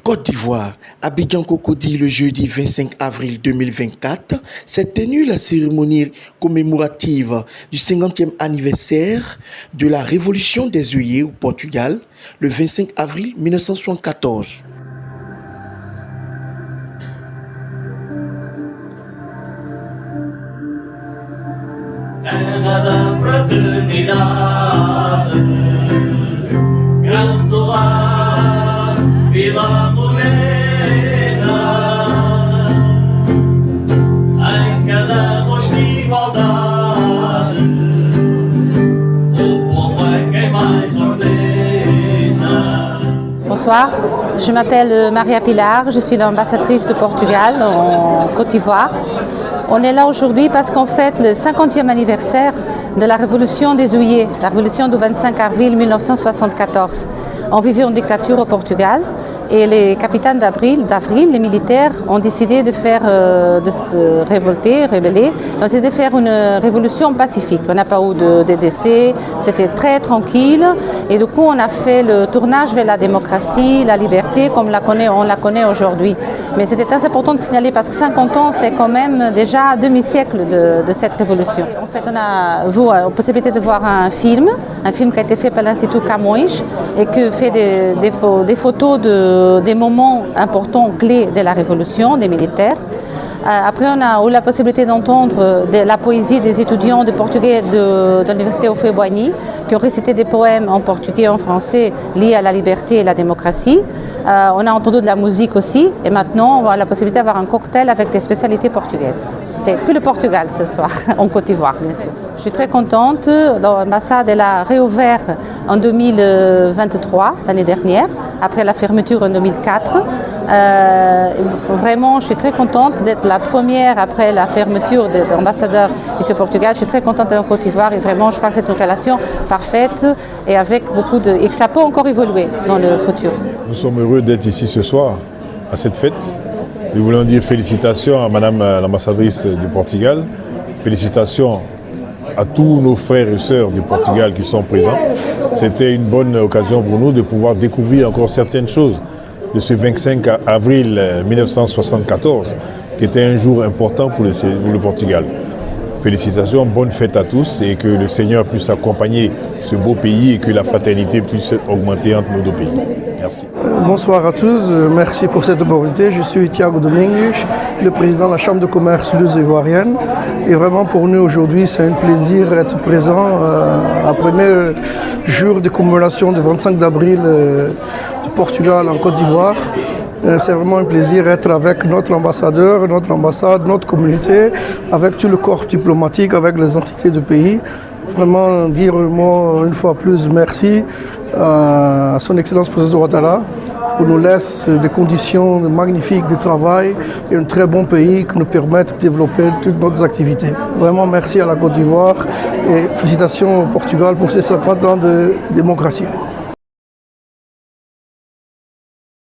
Côte d'Ivoire, Abidjan Cocody, le jeudi 25 avril 2024, s'est tenue la cérémonie commémorative du 50e anniversaire de la Révolution des œillets au Portugal, le 25 avril 1974. Vila Morena, em cada rosto igualdade, o povo é quem mais ordena. Bonsoir, je m'appelle Maria Pilar, je suis l'ambassadrice du Portugal en Côte d'Ivoire. On est là aujourd'hui parce qu'on fête le 50e anniversaire de la révolution des œillets, la révolution du 25 avril 1974. On vivait en dictature au Portugal et les capitaines d'avril, les militaires, ont décidé de se rebeller, ont décidé de faire une révolution pacifique. On n'a pas eu de décès, c'était très tranquille et du coup on a fait le tournage vers la démocratie, la liberté comme on la connaît aujourd'hui. Mais c'était très important de signaler parce que 50 ans c'est quand même déjà demi-siècle de cette révolution. En fait on a la possibilité de voir un film qui a été fait par l'Institut Camões et qui fait des photos des moments importants, clés de la révolution, des militaires. Après, on a eu la possibilité d'entendre la poésie des étudiants de portugais de l'université Houphouët-Boigny qui ont récité des poèmes en portugais et en français liés à la liberté et la démocratie. On a entendu de la musique aussi et maintenant on a la possibilité d'avoir un cocktail avec des spécialités portugaises. C'est que le Portugal ce soir, en Côte d'Ivoire bien sûr. Je suis très contente, l'ambassade a réouvert en 2023, l'année dernière, après la fermeture en 2004. Vraiment, je suis très contente d'être la première après la fermeture de l'ambassadeur ici au Portugal. Je suis très contente d'être en Côte d'Ivoire et vraiment, je crois que c'est une relation parfaite et avec et que ça peut encore évoluer dans le futur. Nous sommes heureux d'être ici ce soir à cette fête. Nous voulons dire félicitations à Madame l'ambassadrice du Portugal, félicitations à tous nos frères et sœurs du Portugal qui sont présents. C'était une bonne occasion pour nous de pouvoir découvrir encore certaines choses de ce 25 avril 1974, qui était un jour important pour le Portugal. Félicitations, bonne fête à tous et que le Seigneur puisse accompagner ce beau pays et que la fraternité puisse augmenter entre nos deux pays. Merci. Bonsoir à tous, merci pour cette opportunité. Je suis Thiago Domingues, le président de la Chambre de commerce luso-ivoirienne. Et vraiment pour nous aujourd'hui, c'est un plaisir d'être présent à premier jour de commémoration du 25 avril du Portugal en Côte d'Ivoire. C'est vraiment un plaisir d'être avec notre ambassadeur, notre ambassade, notre communauté, avec tout le corps diplomatique, avec les entités du pays. Vraiment dire une fois plus merci à son Excellence Président Ouattara pour nous laisser des conditions magnifiques de travail et un très bon pays qui nous permettent de développer toutes nos activités. Vraiment merci à la Côte d'Ivoire et félicitations au Portugal pour ses 50 ans de démocratie.